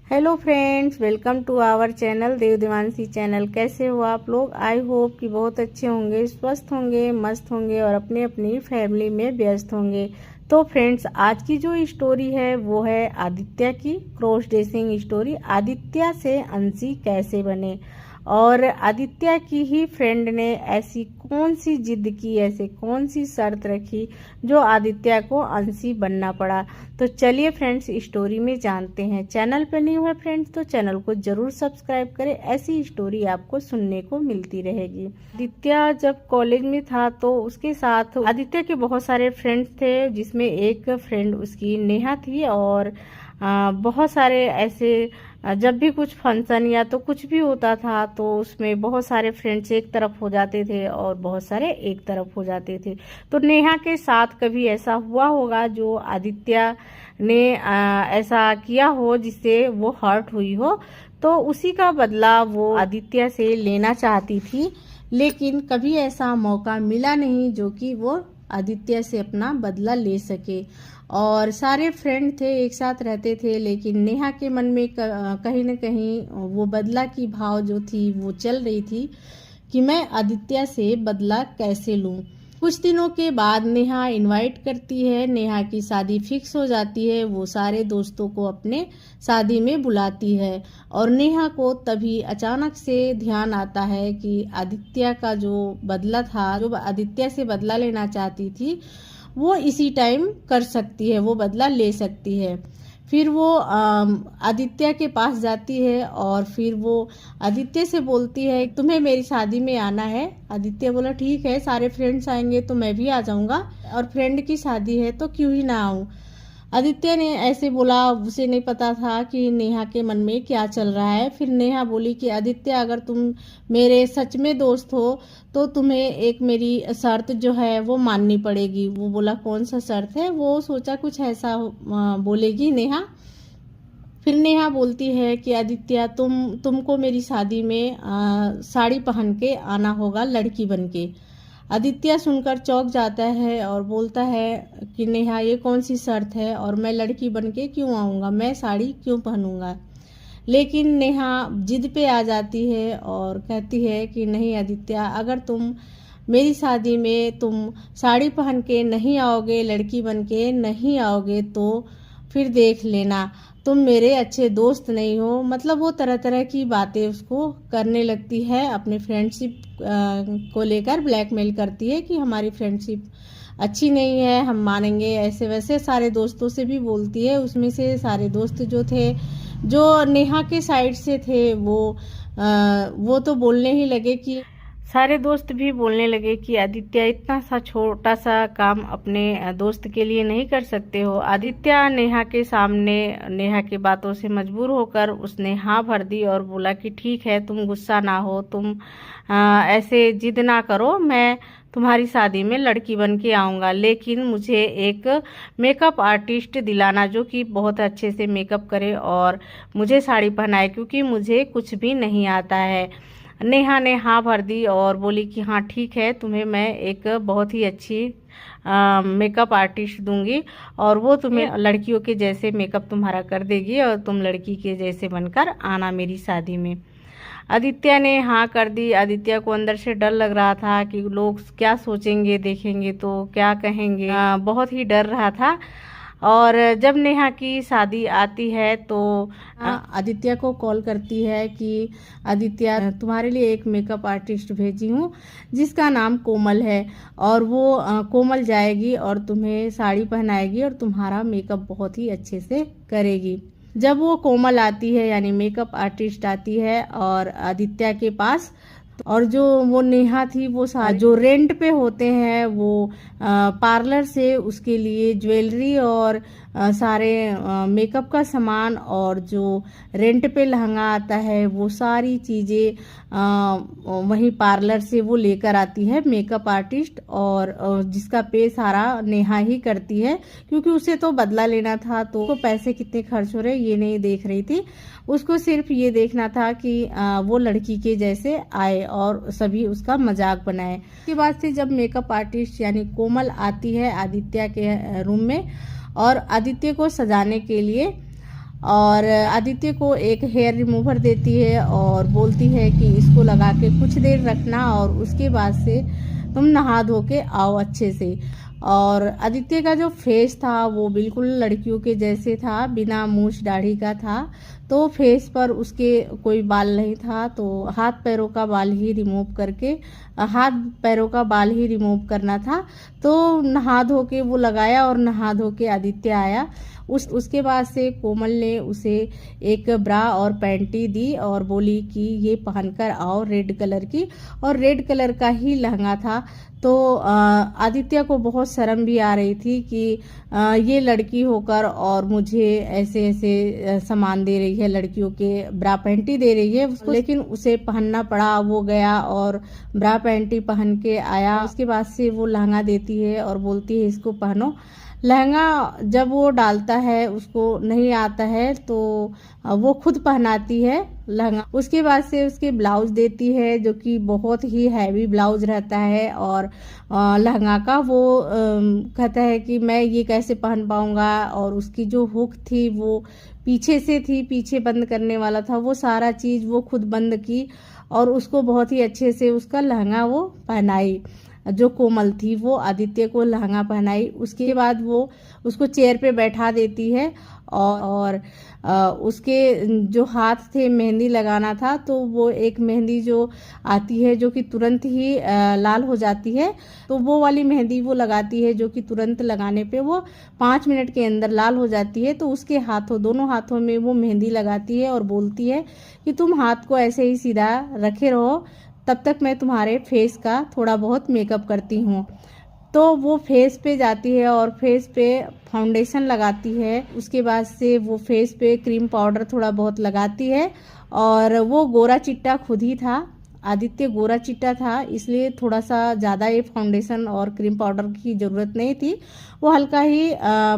Hello friends, welcome to our channel Dev Devanshi channel. कैसे हो आप लोग? आई होप कि बहुत अच्छे होंगे, स्वस्थ होंगे, मस्त होंगे और अपनी अपनी फैमिली में व्यस्त होंगे। तो फ्रेंड्स, आज की जो स्टोरी है वो है आदित्य की क्रॉस ड्रेसिंग स्टोरी। आदित्य से अंशी कैसे बने और आदित्य की ही फ्रेंड ने ऐसी कौन सी जिद की, ऐसे कौन सी शर्त रखी जो आदित्य को अंशी बनना पड़ा। तो चलिए फ्रेंड्स, स्टोरी में जानते हैं। चैनल पर न्यू है फ्रेंड्स तो चैनल को जरूर सब्सक्राइब करें, ऐसी स्टोरी आपको सुनने को मिलती रहेगी। आदित्य जब कॉलेज में था तो उसके साथ आदित्य के बहुत सारे फ्रेंड्स थे, जिसमें एक फ्रेंड उसकी नेहा थी। और बहुत सारे ऐसे जब भी कुछ फंक्शन या तो कुछ भी होता था तो उसमें बहुत सारे फ्रेंड्स एक तरफ हो जाते थे और बहुत सारे एक तरफ हो जाते थे। तो नेहा के साथ कभी ऐसा हुआ होगा जो आदित्य ने ऐसा किया हो जिससे वो हर्ट हुई हो, तो उसी का बदला वो आदित्य से लेना चाहती थी। लेकिन कभी ऐसा मौका मिला नहीं जो कि वो आदित्य से अपना बदला ले सके। और सारे फ्रेंड थे, एक साथ रहते थे, लेकिन नेहा के मन में कहीं न कहीं वो बदला की भाव जो थी वो चल रही थी कि मैं आदित्य से बदला कैसे लूं। कुछ दिनों के बाद नेहा इनवाइट करती है, नेहा की शादी फिक्स हो जाती है। वो सारे दोस्तों को अपने शादी में बुलाती है और नेहा को तभी अचानक से ध्यान आता है कि आदित्य का जो बदला था, जो आदित्य से बदला लेना चाहती थी, वो इसी टाइम कर सकती है, वो बदला ले सकती है। फिर वो आदित्य के पास जाती है और फिर वो आदित्य से बोलती है तुम्हें मेरी शादी में आना है। आदित्य बोला ठीक है, सारे फ्रेंड्स आएंगे तो मैं भी आ जाऊंगा, और फ्रेंड की शादी है तो क्यों ही ना आऊं। आदित्य ने ऐसे बोला, उसे नहीं पता था कि नेहा के मन में क्या चल रहा है। फिर नेहा बोली कि आदित्य, अगर तुम मेरे सच में दोस्त हो तो तुम्हें एक मेरी शर्त जो है वो माननी पड़ेगी। वो बोला कौन सा शर्त है? वो सोचा कुछ ऐसा बोलेगी नेहा। फिर नेहा बोलती है कि आदित्य, तुमको मेरी शादी में साड़ी पहन के आना होगा, लड़की बन के। आदित्य सुनकर चौंक जाता है और बोलता है कि नेहा, ये कौन सी शर्त है और मैं लड़की बन के क्यों आऊँगा, मैं साड़ी क्यों पहनूंगा। लेकिन नेहा जिद पे आ जाती है और कहती है कि नहीं आदित्य, अगर तुम मेरी शादी में तुम साड़ी पहन के नहीं आओगे, लड़की बन के नहीं आओगे, तो फिर देख लेना तुम मेरे अच्छे दोस्त नहीं हो। मतलब वो तरह तरह की बातें उसको करने लगती है, अपने फ्रेंडशिप को लेकर ब्लैकमेल करती है कि हमारी फ्रेंडशिप अच्छी नहीं है, हम मानेंगे, ऐसे वैसे सारे दोस्तों से भी बोलती है। उसमें से सारे दोस्त जो थे, जो नेहा के साइड से थे, वो तो बोलने ही लगे कि सारे दोस्त भी बोलने लगे कि आदित्य, इतना सा छोटा सा काम अपने दोस्त के लिए नहीं कर सकते हो। आदित्य नेहा के सामने नेहा की बातों से मजबूर होकर उसने हाँ भर दी और बोला कि ठीक है, तुम गुस्सा ना हो, तुम ऐसे जिद ना करो, मैं तुम्हारी शादी में लड़की बन के आऊँगा, लेकिन मुझे एक मेकअप आर्टिस्ट दिलाना जो कि बहुत अच्छे से मेकअप करे और मुझे साड़ी पहनाए, क्योंकि मुझे कुछ भी नहीं आता है। नेहा ने हाँ भर दी और बोली कि हाँ ठीक है, तुम्हें मैं एक बहुत ही अच्छी मेकअप आर्टिस्ट दूंगी और वो तुम्हें लड़कियों के जैसे मेकअप तुम्हारा कर देगी और तुम लड़की के जैसे बनकर आना मेरी शादी में। आदित्य ने हाँ कर दी। आदित्य को अंदर से डर लग रहा था कि लोग क्या सोचेंगे, देखेंगे तो क्या कहेंगे, बहुत ही डर रहा था। और जब नेहा की शादी आती है तो आदित्य को कॉल करती है कि आदित्य, तुम्हारे लिए एक मेकअप आर्टिस्ट भेजी हूँ जिसका नाम कोमल है, और वो कोमल जाएगी और तुम्हें साड़ी पहनाएगी और तुम्हारा मेकअप बहुत ही अच्छे से करेगी। जब वो कोमल आती है, यानी मेकअप आर्टिस्ट आती है और आदित्य के पास, और जो वो नेहा थी वो जो रेंट पे होते हैं वो पार्लर से उसके लिए ज्वेलरी और सारे मेकअप का सामान और जो रेंट पे लहंगा आता है वो सारी चीज़ें वहीं पार्लर से वो लेकर आती है मेकअप आर्टिस्ट, और जिसका पे सारा नेहा ही करती है, क्योंकि उसे तो बदला लेना था, तो पैसे कितने खर्च हो रहे ये नहीं देख रही थी। उसको सिर्फ ये देखना था कि वो लड़की के जैसे आए और सभी उसका मजाक बनाए। उसके बाद से जब मेकअप आर्टिस्ट यानी कोमल आती है आदित्य के रूम में और आदित्य को सजाने के लिए, और आदित्य को एक हेयर रिमूवर देती है और बोलती है कि इसको लगा के कुछ देर रखना और उसके बाद से तुम नहा धो के आओ अच्छे से। और आदित्य का जो फेस था वो बिल्कुल लड़कियों के जैसे था, बिना मूछ दाढ़ी का था। तो फेस पर उसके कोई बाल नहीं था, तो हाथ पैरों का बाल ही रिमूव करना था। तो नहा धो के वो लगाया और नहा धो के आदित्य आया। उसके बाद से कोमल ने उसे एक ब्रा और पैंटी दी और बोली कि ये पहनकर आओ रेड कलर की, और रेड कलर का ही लहंगा था। तो आदित्य को बहुत शर्म भी आ रही थी कि ये लड़की होकर और मुझे ऐसे ऐसे सामान दे रही है, लड़कियों के ब्रा पैंटी दे रही है, लेकिन उसे पहनना पड़ा। वो गया और ब्रा पैंटी पहन के आया। उसके बाद से वो लहंगा देती है और बोलती है इसको पहनो। लहंगा जब वो डालता है उसको नहीं आता है तो वो खुद पहनाती है लहंगा। उसके बाद से उसके ब्लाउज देती है जो कि बहुत ही हैवी ब्लाउज रहता है, और लहंगा का वो कहता है कि मैं ये कैसे पहन पाऊंगा। और उसकी जो हुक थी वो पीछे से थी, पीछे बंद करने वाला था, वो सारा चीज वो खुद बंद की और उसको बहुत ही अच्छे से उसका लहंगा वो पहनाई। जो कोमल थी वो आदित्य को लहंगा पहनाई। उसके बाद वो उसको चेयर पे बैठा देती है और उसके जो हाथ थे मेहंदी लगाना था, तो वो एक मेहंदी जो आती है जो कि तुरंत ही लाल हो जाती है, तो वो वाली मेहंदी वो लगाती है जो कि तुरंत लगाने पे वो 5 मिनट के अंदर लाल हो जाती है। तो उसके दोनों हाथों में वो मेहंदी लगाती है और बोलती है कि तुम हाथ को ऐसे ही सीधा रखे रहो, तब तक मैं तुम्हारे फेस का थोड़ा बहुत मेकअप करती हूँ। तो वो फेस पे जाती है और फेस पे फाउंडेशन लगाती है। उसके बाद से वो फेस पे क्रीम पाउडर थोड़ा बहुत लगाती है। और वो गोरा चिट्टा खुद ही था, आदित्य गोरा चिट्टा था, इसलिए थोड़ा सा ज़्यादा ये फाउंडेशन और क्रीम पाउडर की ज़रूरत नहीं थी। वो हल्का ही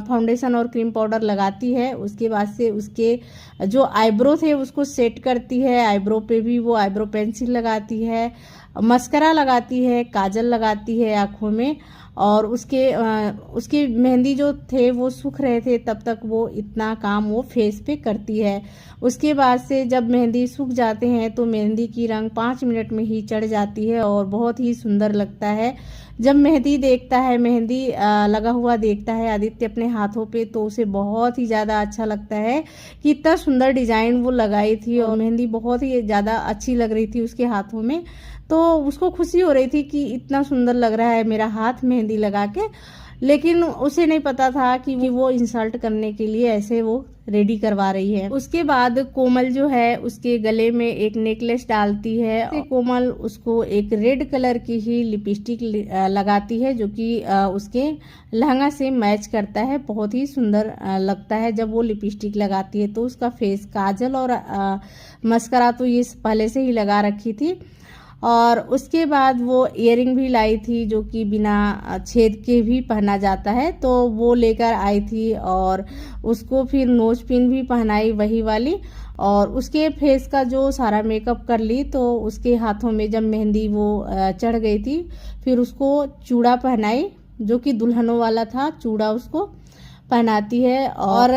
फाउंडेशन और क्रीम पाउडर लगाती है। उसके बाद से उसके जो आईब्रो थे उसको सेट करती है। आईब्रो पे भी वो आईब्रो पेंसिल लगाती है, मस्करा लगाती है, काजल लगाती है आँखों में। और उसके मेहंदी जो थे वो सूख रहे थे, तब तक वो इतना काम वो फेस पे करती है। उसके बाद से जब मेहंदी सूख जाते हैं तो मेहंदी की रंग 5 मिनट में ही चढ़ जाती है और बहुत ही सुंदर लगता है। जब मेहंदी लगा हुआ देखता है आदित्य अपने हाथों पे, तो उसे बहुत ही ज़्यादा अच्छा लगता है कि इतना सुंदर डिजाइन वो लगाई थी और मेहंदी बहुत ही ज़्यादा अच्छी लग रही थी उसके हाथों में। तो उसको खुशी हो रही थी कि इतना सुंदर लग रहा है मेरा हाथ मेहंदी लगा के, लेकिन उसे नहीं पता था कि वो इंसल्ट करने के लिए ऐसे वो रेडी करवा रही है। उसके बाद कोमल जो है उसके गले में एक नेकलेस डालती है। कोमल उसको एक रेड कलर की ही लिपस्टिक लगाती है जो कि उसके लहंगा से मैच करता है। बहुत ही सुंदर लगता है जब वो लिपस्टिक लगाती है। तो उसका फेस काजल और मस्करा तो ये पहले से ही लगा रखी थी। और उसके बाद वो इयरिंग भी लाई थी जो कि बिना छेद के भी पहना जाता है, तो वो लेकर आई थी। और उसको फिर नोज पिन भी पहनाई वही वाली। और उसके फेस का जो सारा मेकअप कर ली, तो उसके हाथों में जब मेहंदी वो चढ़ गई थी, फिर उसको चूड़ा पहनाई जो कि दुल्हनों वाला था, चूड़ा उसको पहनाती है। और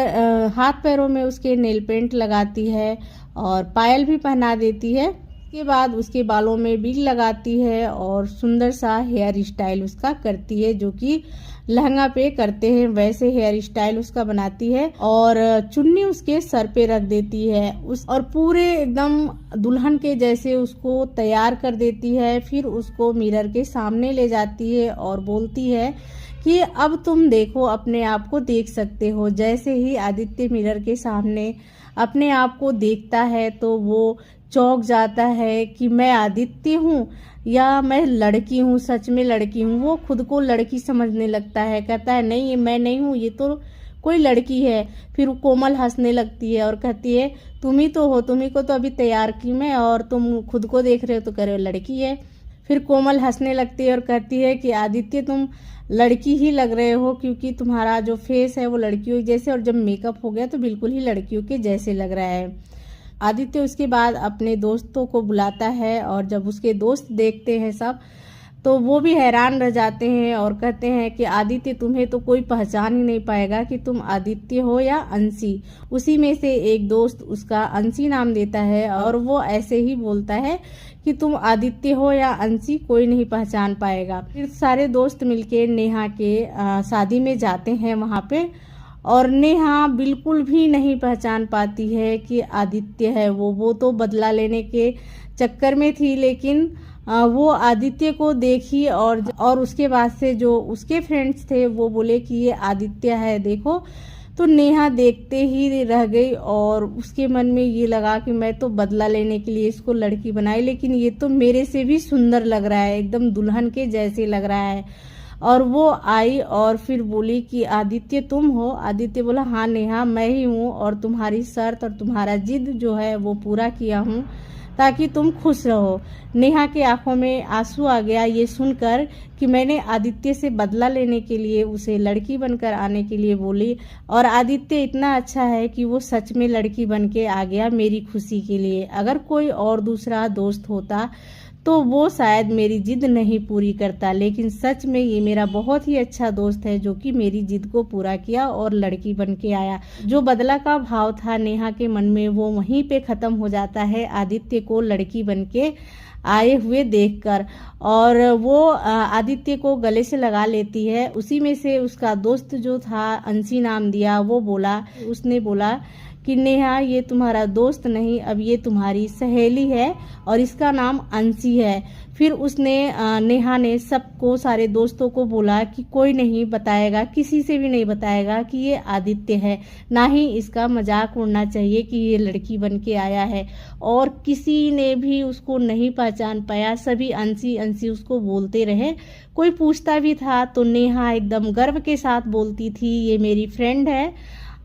हाथ पैरों में उसके नेल पेंट लगाती है और पायल भी पहना देती है। उसके बाद उसके बालों में बील लगाती है और सुंदर सा हेयर स्टाइल उसका करती है जो कि लहंगा पे करते हैं वैसे हेयर स्टाइल उसका बनाती है। और चुन्नी उसके सर पे रख देती है और पूरे एकदम दुल्हन के जैसे उसको तैयार कर देती है। फिर उसको मिरर के सामने ले जाती है और बोलती है कि अब तुम देखो, अपने आप को देख सकते हो। जैसे ही आदित्य मिरर के सामने अपने आप को देखता है तो वो चौंक जाता है कि मैं आदित्य हूँ या मैं लड़की हूँ, सच में लड़की हूँ। वो खुद को लड़की समझने लगता है, कहता है नहीं, ये मैं नहीं हूँ, ये तो कोई लड़की है। फिर कोमल हंसने लगती है और कहती है तुम ही तो हो, तुम्ही को तो अभी तैयार की मैं, और तुम खुद को देख रहे हो तो कह रहे हो लड़की है। फिर कोमल हंसने लगती है और कहती है कि आदित्य तुम लड़की ही लग रहे हो, क्योंकि तुम्हारा जो फेस है वो लड़कियों जैसे, और जब मेकअप हो गया तो बिल्कुल ही लड़कियों के जैसे लग रहा है। आदित्य उसके बाद अपने दोस्तों को बुलाता है और जब उसके दोस्त देखते हैं सब, तो वो भी हैरान रह जाते हैं और कहते हैं कि आदित्य, तुम्हें तो कोई पहचान ही नहीं पाएगा कि तुम आदित्य हो या अंशी। उसी में से एक दोस्त उसका अंशी नाम देता है और वो ऐसे ही बोलता है कि तुम आदित्य हो या अंशी, कोई नहीं पहचान पाएगा। फिर सारे दोस्त मिलके नेहा के शादी में जाते हैं वहाँ पे, और नेहा बिल्कुल भी नहीं पहचान पाती है कि आदित्य है वो तो बदला लेने के चक्कर में थी, लेकिन वो आदित्य को देखी और उसके बाद से जो उसके फ्रेंड्स थे वो बोले कि ये आदित्य है देखो। तो नेहा देखते ही रह गई और उसके मन में ये लगा कि मैं तो बदला लेने के लिए इसको लड़की बनाई, लेकिन ये तो मेरे से भी सुंदर लग रहा है, एकदम दुल्हन के जैसे लग रहा है। और वो आई और फिर बोली कि आदित्य तुम हो? आदित्य बोला हाँ नेहा मैं ही हूँ, और तुम्हारी शर्त और तुम्हारा जिद जो है वो पूरा किया हूँ ताकि तुम खुश रहो। नेहा के आंखों में आंसू आ गया ये सुनकर कि मैंने आदित्य से बदला लेने के लिए उसे लड़की बनकर आने के लिए बोली, और आदित्य इतना अच्छा है कि वो सच में लड़की बन के आ गया मेरी खुशी के लिए। अगर कोई और दूसरा दोस्त होता तो वो शायद मेरी जिद नहीं पूरी करता, लेकिन सच में ये मेरा बहुत ही अच्छा दोस्त है जो कि मेरी जिद को पूरा किया और लड़की बन के आया। जो बदला का भाव था नेहा के मन में वो वहीं पे खत्म हो जाता है आदित्य को लड़की बन के आए हुए देखकर, और वो आदित्य को गले से लगा लेती है। उसी में से उसका दोस्त जो था अंशी नाम दिया वो बोला, उसने बोला कि नेहा ये तुम्हारा दोस्त नहीं, अब ये तुम्हारी सहेली है और इसका नाम अंशी है। फिर उसने नेहा ने सबको, सारे दोस्तों को बोला कि कोई नहीं बताएगा, किसी से भी नहीं बताएगा कि ये आदित्य है, ना ही इसका मजाक उड़ना चाहिए कि ये लड़की बन के आया है। और किसी ने भी उसको नहीं पहचान पाया, सभी अंशी अंशी उसको बोलते रहे। कोई पूछता भी था तो नेहा एकदम गर्व के साथ बोलती थी ये मेरी फ्रेंड है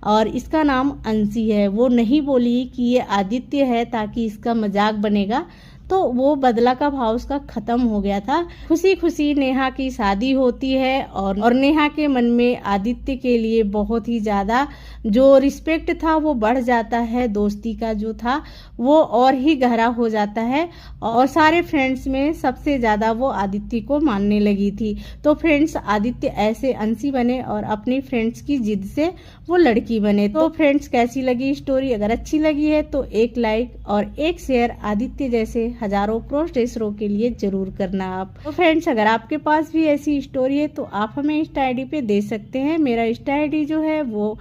और इसका नाम अंशी है। वो नहीं बोली कि ये आदित्य है ताकि इसका मजाक बनेगा। तो वो बदला का भाव उसका खत्म हो गया था। खुशी खुशी नेहा की शादी होती है और नेहा के मन में आदित्य के लिए बहुत ही ज्यादा जो रिस्पेक्ट था वो बढ़ जाता है, दोस्ती का जो था वो और ही गहरा हो जाता है, और सारे फ्रेंड्स में सबसे ज्यादा वो आदित्य को मानने लगी थी। तो फ्रेंड्स, आदित्य ऐसे अंशी बने और अपनी फ्रेंड्स की जिद से वो लड़की बने। तो फ्रेंड्स, कैसी लगी स्टोरी? अगर अच्छी लगी है तो एक लाइक और एक शेयर आदित्य जैसे हजारों क्रोश रेसरों के लिए जरूर करना आप। तो फ्रेंड्स, अगर आपके पास भी ऐसी स्टोरी है तो आप हमें इंस्टा आईडी पे दे सकते हैं। मेरा इंस्टा आईडी जो है वो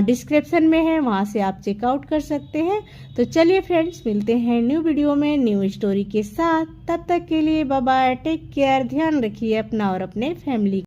डिस्क्रिप्शन में है, वहां से आप चेकआउट कर सकते हैं। तो चलिए फ्रेंड्स, मिलते हैं न्यू वीडियो में न्यू स्टोरी के साथ। तब तक के लिए बाय बाय, टेक केयर, ध्यान रखिए अपना और अपने फैमिली।